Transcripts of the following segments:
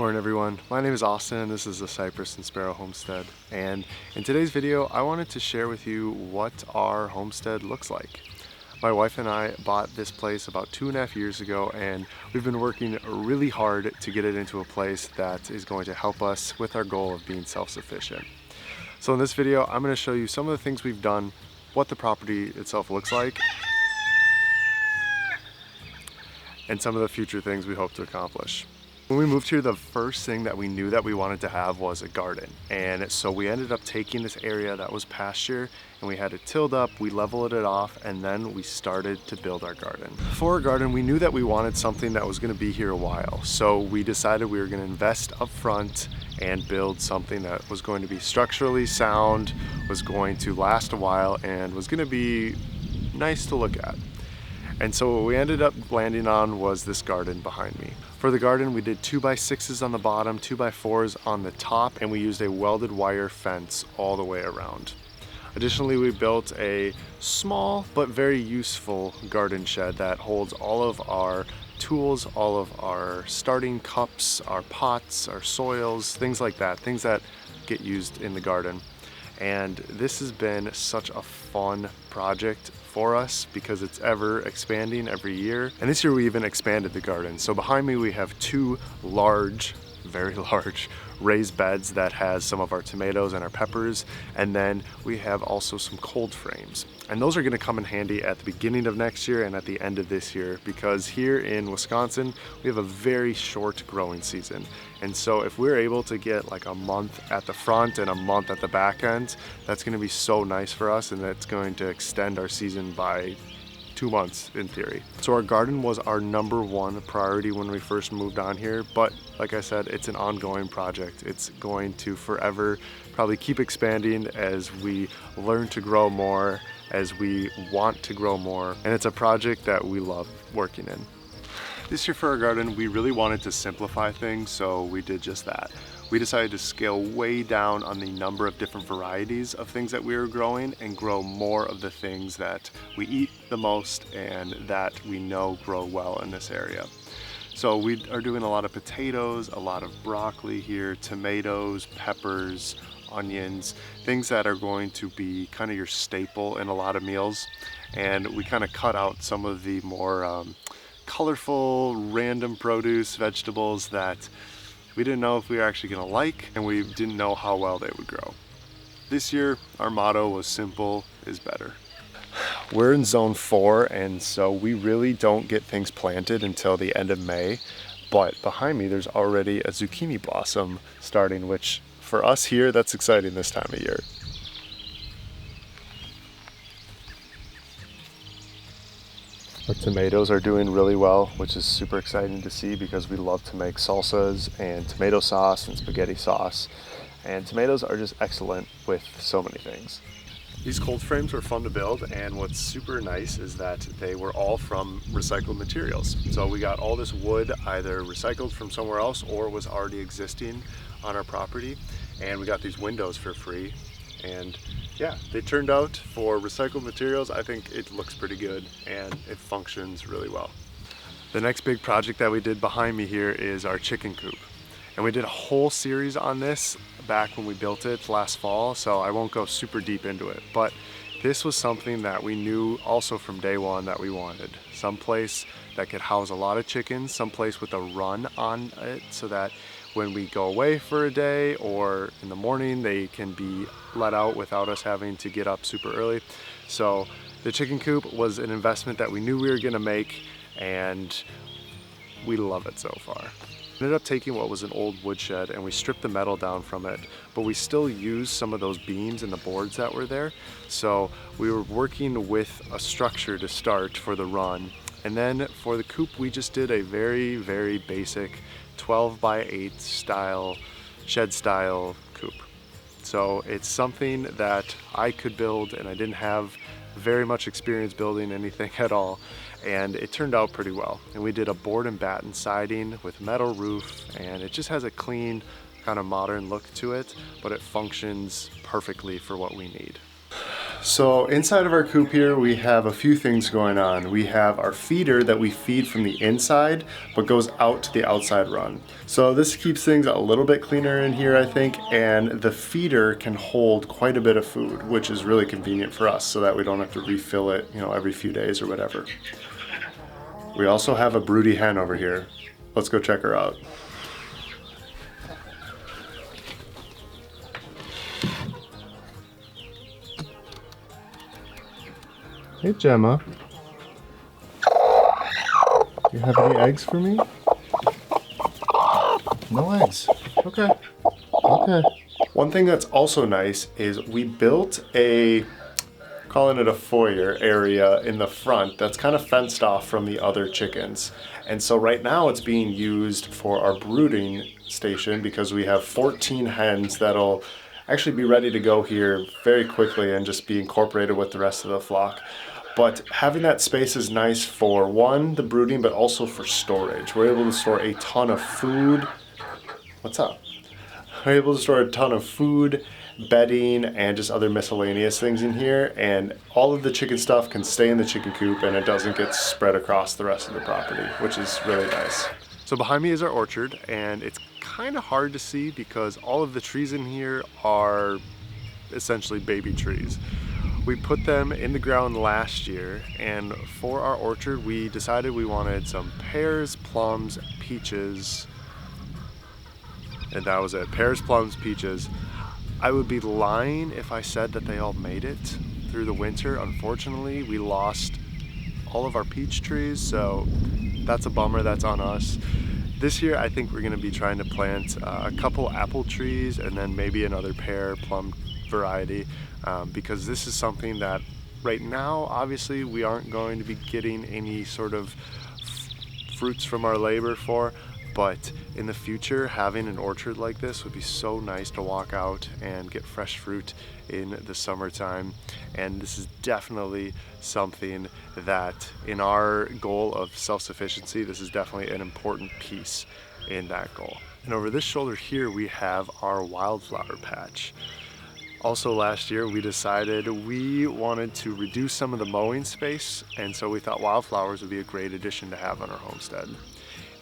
Morning everyone, my name is Austin and this is the Cypress and Sparrow Homestead, and in today's video I wanted to share with you what our homestead looks like. My wife and I bought this place about 2.5 years ago, and we've been working really hard to get it into a place that is going to help us with our goal of being self-sufficient. So in this video I'm going to show you some of the things we've done, what the property itself looks like, and some of the future things we hope to accomplish. When we moved here, the first thing that we knew that we wanted to have was a garden. And so we ended up taking this area that was pasture and we had it tilled up, we leveled it off, and then we started to build our garden. For our garden, we knew that we wanted something that was gonna be here a while. So we decided we were gonna invest up front and build something that was going to be structurally sound, was going to last a while, and was gonna be nice to look at. And so what we ended up landing on was this garden behind me. For the garden, we did 2x6s on the bottom, 2x4s on the top, and we used a welded wire fence all the way around. Additionally, we built a small but very useful garden shed that holds all of our tools, all of our starting cups, our pots, our soils, things like that, things that get used in the garden. And this has been such a fun project for us because it's ever expanding every year. And this year we even expanded the garden. So behind me we have two large, very large raised beds that has some of our tomatoes and our peppers, and then we have also some cold frames, and those are going to come in handy at the beginning of next year and at the end of this year, because here in Wisconsin we have a very short growing season. And so if we're able to get like a month at the front and a month at the back end, that's going to be so nice for us, and that's going to extend our season by 2 months in theory. So our garden was our #1 priority when we first moved on here, but like I said, it's an ongoing project. It's going to forever probably keep expanding as we learn to grow more, as we want to grow more, and it's a project that we love working in. This year for our garden, we really wanted to simplify things, so we did just that. We decided to scale way down on the number of different varieties of things that we were growing and grow more of the things that we eat the most and that we know grow well in this area. So we are doing a lot of potatoes, a lot of broccoli here, tomatoes, peppers, onions, things that are going to be kind of your staple in a lot of meals. And we kind of cut out some of the more colorful, random produce, vegetables that we didn't know if we were actually gonna like, and we didn't know how well they would grow. This year, our motto was simple is better. We're in zone 4, and so we really don't get things planted until the end of May, but behind me there's already a zucchini blossom starting, which for us here, that's exciting this time of year. Our tomatoes are doing really well, which is super exciting to see because we love to make salsas and tomato sauce and spaghetti sauce. And tomatoes are just excellent with so many things. These cold frames were fun to build, and what's super nice is that they were all from recycled materials. So we got all this wood either recycled from somewhere else or was already existing on our property, and we got these windows for free. And yeah, they turned out for recycled materials. I think it looks pretty good and it functions really well. The next big project that we did behind me here is our chicken coop. And we did a whole series on this back when we built it last fall, so I won't go super deep into it. But this was something that we knew also from day one that we wanted. Someplace that could house a lot of chickens, someplace with a run on it so that when we go away for a day or in the morning, they can be let out without us having to get up super early. So the chicken coop was an investment that we knew we were gonna make, and we love it so far. We ended up taking what was an old woodshed and we stripped the metal down from it, but we still used some of those beams and the boards that were there. So we were working with a structure to start for the run. And then for the coop, we just did a very, very basic 12x8 style, shed style coop. So it's something that I could build, and I didn't have very much experience building anything at all, and it turned out pretty well. And we did a board and batten siding with metal roof, and it just has a clean kind of modern look to it, but it functions perfectly for what we need. So inside of our coop here, we have a few things going on. We have our feeder that we feed from the inside, but goes out to the outside run. So this keeps things a little bit cleaner in here, I think, and the feeder can hold quite a bit of food, which is really convenient for us so that we don't have to refill it, every few days or whatever. We also have a broody hen over here. Let's go check her out. Hey Gemma, you have any eggs for me? No eggs. Okay. Okay. One thing that's also nice is we built calling it a foyer area in the front that's kind of fenced off from the other chickens. And so right now it's being used for our brooding station because we have 14 hens that'll actually be ready to go here very quickly and just be incorporated with the rest of the flock. But having that space is nice for one, the brooding, but also for storage. We're able to store a ton of food. What's up? We're able to store a ton of food, bedding, and just other miscellaneous things in here. And all of the chicken stuff can stay in the chicken coop and it doesn't get spread across the rest of the property, which is really nice. So behind me is our orchard, and it's kind of hard to see because all of the trees in here are essentially baby trees. We put them in the ground last year, and for our orchard we decided we wanted some pears, plums, peaches, and that was it. Pears, plums, peaches. I would be lying if I said that they all made it through the winter. Unfortunately, we lost all of our peach trees, so that's a bummer. That's on us. This year I think we're going to be trying to plant a couple apple trees and then maybe another pear, plum variety, because this is something that right now obviously we aren't going to be getting any sort of fruits from our labor for, but in the future having an orchard like this would be so nice to walk out and get fresh fruit in the summertime. And this is definitely something that in our goal of self-sufficiency, this is definitely an important piece in that goal. And over this shoulder here we have our wildflower patch. Also last year we decided we wanted to reduce some of the mowing space, and so we thought wildflowers would be a great addition to have on our homestead.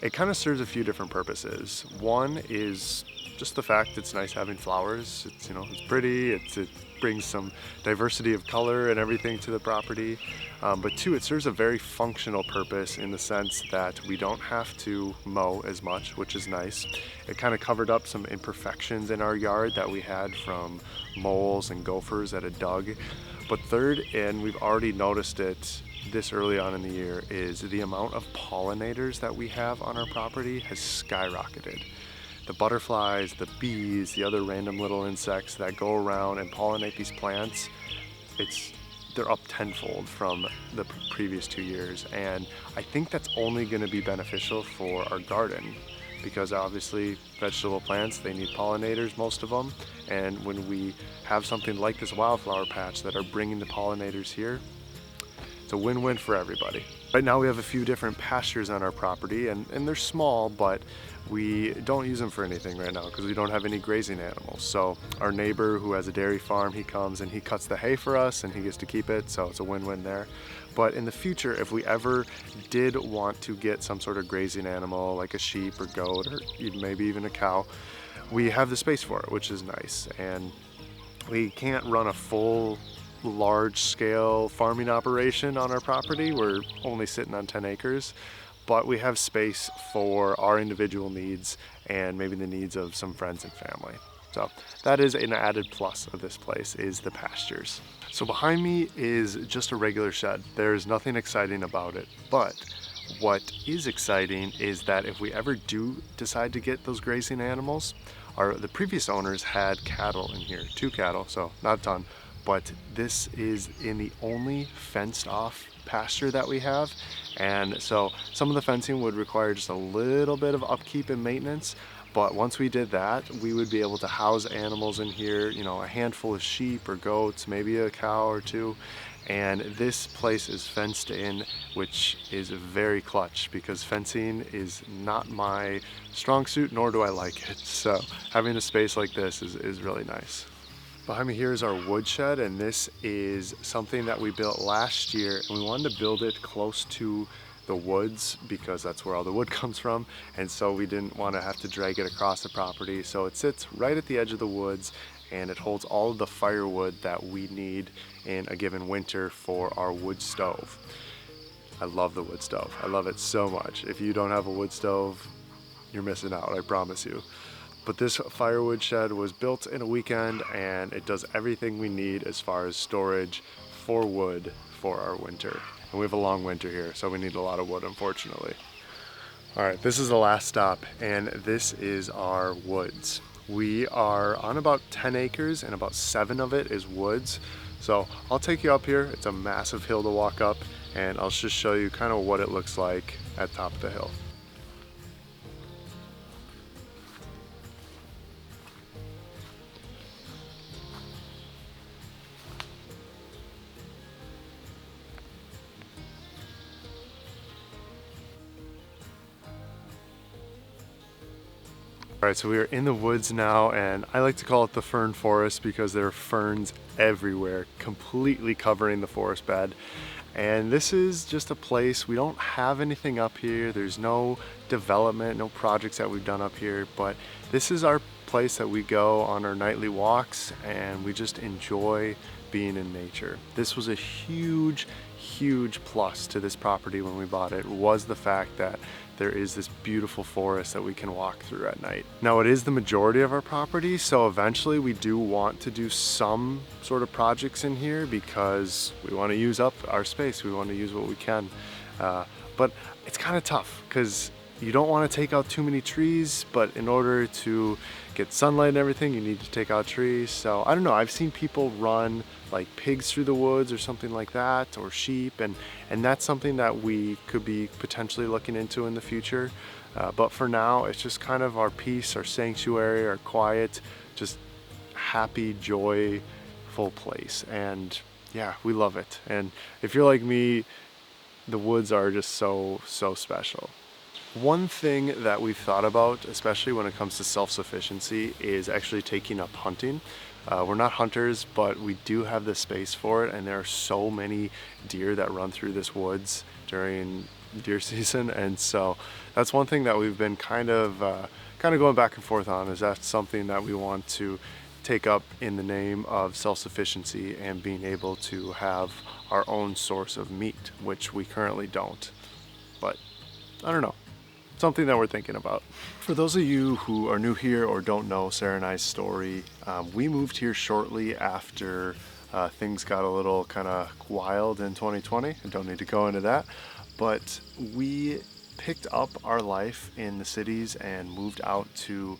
It kind of serves a few different purposes. One is just the fact it's nice having flowers. It's, it's pretty, it brings some diversity of color and everything to the property. But two, it serves a very functional purpose in the sense that we don't have to mow as much, which is nice. It kind of covered up some imperfections in our yard that we had from moles and gophers that had dug. But third, and we've already noticed it this early on in the year, is the amount of pollinators that we have on our property has skyrocketed. The butterflies, the bees, the other random little insects that go around and pollinate these plants, they're up tenfold from the previous 2 years. And I think that's only going to be beneficial for our garden because obviously vegetable plants, they need pollinators, most of them. And when we have something like this wildflower patch that are bringing the pollinators here, it's a win-win for everybody. Right now we have a few different pastures on our property, and they're small, but we don't use them for anything right now because we don't have any grazing animals. So our neighbor who has a dairy farm, he comes and he cuts the hay for us and he gets to keep it, so it's a win-win there. But in the future, if we ever did want to get some sort of grazing animal like a sheep or goat or maybe even a cow, we have the space for it, which is nice. And we can't run a full large-scale farming operation on our property. We're only sitting on 10 acres, but we have space for our individual needs and maybe the needs of some friends and family. So that is an added plus of this place, is the pastures. So behind me is just a regular shed. There's nothing exciting about it, but what is exciting is that if we ever do decide to get those grazing animals, the previous owners had cattle in here, 2 cattle, so not a ton, but this is in the only fenced off pasture that we have. And so some of the fencing would require just a little bit of upkeep and maintenance, but once we did that, we would be able to house animals in here, a handful of sheep or goats, maybe a cow or 2. And this place is fenced in, which is very clutch because fencing is not my strong suit, nor do I like it. So having a space like this is really nice. Behind me here is our woodshed, and this is something that we built last year, and we wanted to build it close to the woods because that's where all the wood comes from, and so we didn't want to have to drag it across the property. So it sits right at the edge of the woods, and it holds all of the firewood that we need in a given winter for our wood stove. I love the wood stove. I love it so much. If you don't have a wood stove, you're missing out, I promise you. But this firewood shed was built in a weekend, and it does everything we need as far as storage for wood for our winter. And we have a long winter here, so we need a lot of wood, unfortunately. All right, this is the last stop, and this is our woods. We are on about 10 acres, and about 7 of it is woods. So I'll take you up here. It's a massive hill to walk up, and I'll just show you kind of what it looks like at the top of the hill. All right, so we are in the woods now, and I like to call it the fern forest because there are ferns everywhere, completely covering the forest bed. And this is just a place, we don't have anything up here. There's no development, no projects that we've done up here, but this is our place that we go on our nightly walks, and we just enjoy being in nature. This was a huge plus to this property when we bought it, was the fact that there is this beautiful forest that we can walk through at night. Now, it is the majority of our property, so eventually we do want to do some sort of projects in here because we want to use up our space. We want to use what we can. But it's kind of tough because you don't want to take out too many trees, but in order to get sunlight and everything, you need to take out trees. So I don't know, I've seen people run like pigs through the woods or something like that, or sheep, and that's something that we could be potentially looking into in the future. But for now, it's just kind of our peace, our sanctuary, our quiet, just happy, joyful place. And yeah, we love it. And if you're like me, the woods are just so special. One thing that we've thought about, especially when it comes to self-sufficiency, is actually taking up hunting. We're not hunters, but we do have the space for it, and there are so many deer that run through this woods during deer season, and so that's one thing that we've been kind of going back and forth on, is that's something that we want to take up in the name of self-sufficiency and being able to have our own source of meat, which we currently don't. But I don't know. Something that we're thinking about. For those of you who are new here or don't know Sarah and I's story, we moved here shortly after things got a little kind of wild in 2020. I don't need to go into that, but we picked up our life in the cities and moved out to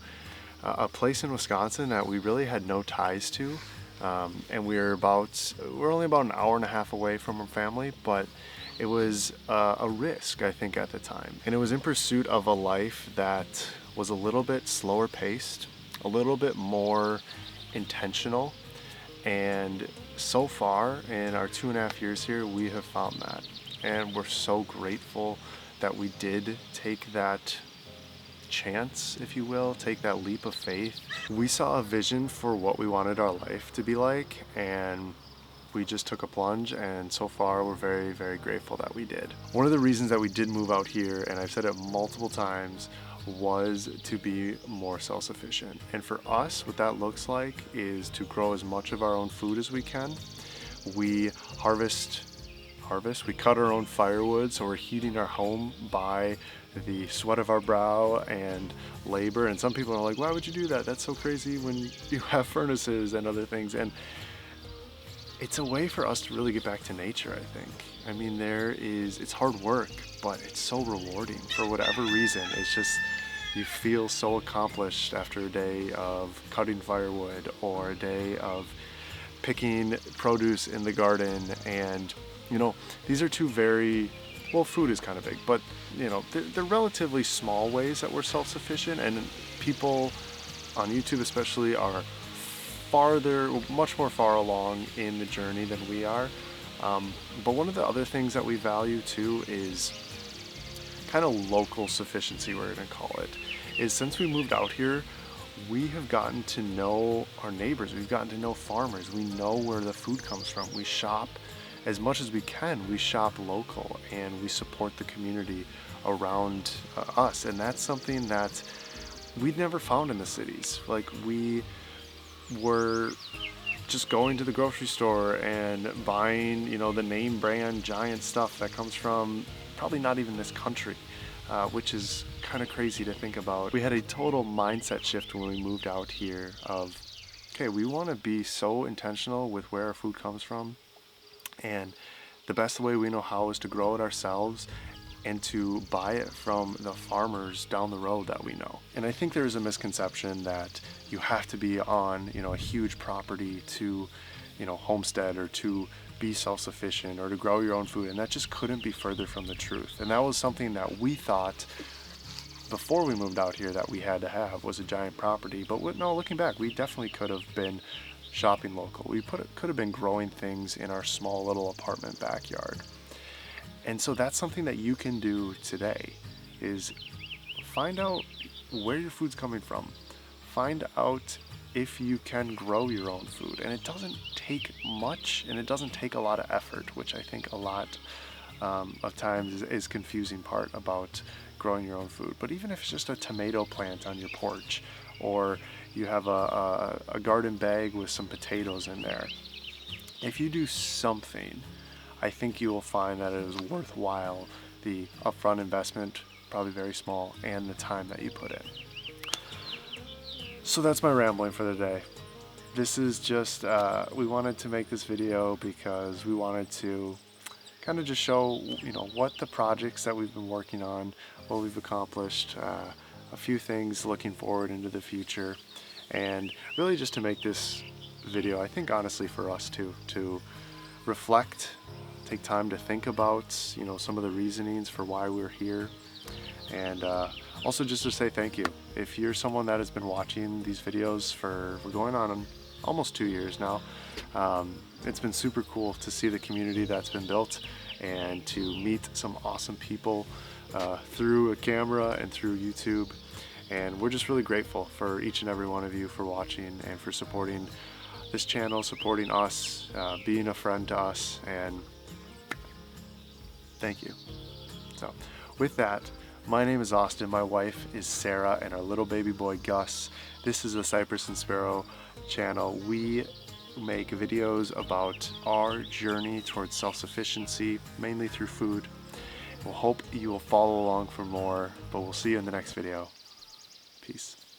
a place in Wisconsin that we really had no ties to, and we're only about an hour and a half away from our family, but it was a risk, I think, at the time. And it was in pursuit of a life that was a little bit slower paced, a little bit more intentional. And so far, in our 2.5 years here, we have found that. And we're so grateful that we did take that chance, if you will, take that leap of faith. We saw a vision for what we wanted our life to be like, and we just took a plunge, and so far we're very grateful that we did. One of the reasons that we did move out here, and I've said it multiple times, was to be more self-sufficient. And for us, what that looks like is to grow as much of our own food as we can. We we cut our own firewood, so we're heating our home by the sweat of our brow and labor. And some people are like, why would you do that? That's so crazy when you have furnaces and other things. And it's a way for us to really get back to nature, I think. I mean, it's hard work, but it's so rewarding for whatever reason. It's just, you feel so accomplished after a day of cutting firewood or a day of picking produce in the garden. And, you know, these are two food is kind of big, but, you know, they're relatively small ways that we're self-sufficient, and people on YouTube especially are much more far along in the journey than we are. But one of the other things that we value too is kind of local sufficiency, we're gonna call it, is since we moved out here, we have gotten to know our neighbors. We've gotten to know farmers. We know where the food comes from. We shop as much as we can. We shop local and we support the community around us. And that's something that we'd never found in the cities. Like, we were just going to the grocery store and buying, you know, the name brand giant stuff that comes from probably not even this country, which is kind of crazy to think about. We had a total mindset shift when we moved out here of, okay, we want to be so intentional with where our food comes from, and the best way we know how is to grow it ourselves and to buy it from the farmers down the road that we know. And I think there's a misconception that you have to be on, you know, a huge property to, you know, homestead or to be self-sufficient or to grow your own food, and that just couldn't be further from the truth. And that was something that we thought before we moved out here that we had to have, was a giant property. But no, looking back, we definitely could have been shopping local. We could have been growing things in our small little apartment backyard. And so that's something that you can do today, is find out where your food's coming from. Find out if you can grow your own food. And it doesn't take much, and it doesn't take a lot of effort, which I think a lot of times is confusing part about growing your own food. But even if it's just a tomato plant on your porch, or you have a garden bag with some potatoes in there, if you do something, I think you will find that it is worthwhile, the upfront investment, probably very small, and the time that you put in. So that's my rambling for the day. This is just, we wanted to make this video because we wanted to kind of just show, you know, what the projects that we've been working on, what we've accomplished, a few things looking forward into the future, and really just to make this video, I think honestly for us to reflect, take time to think about, you know, some of the reasonings for why we're here, and also just to say thank you. If you're someone that has been watching these videos for, we're going on almost 2 years now, it's been super cool to see the community that's been built and to meet some awesome people through a camera and through YouTube. And we're just really grateful for each and every one of you for watching and for supporting this channel, supporting us, being a friend to us, and thank you. So with that, my name is Austin, my wife is Sarah, and our little baby boy Gus. This is the Cypress and Sparrow channel. We make videos about our journey towards self-sufficiency, mainly through food. We'll hope you will follow along for more, but we'll see you in the next video. Peace.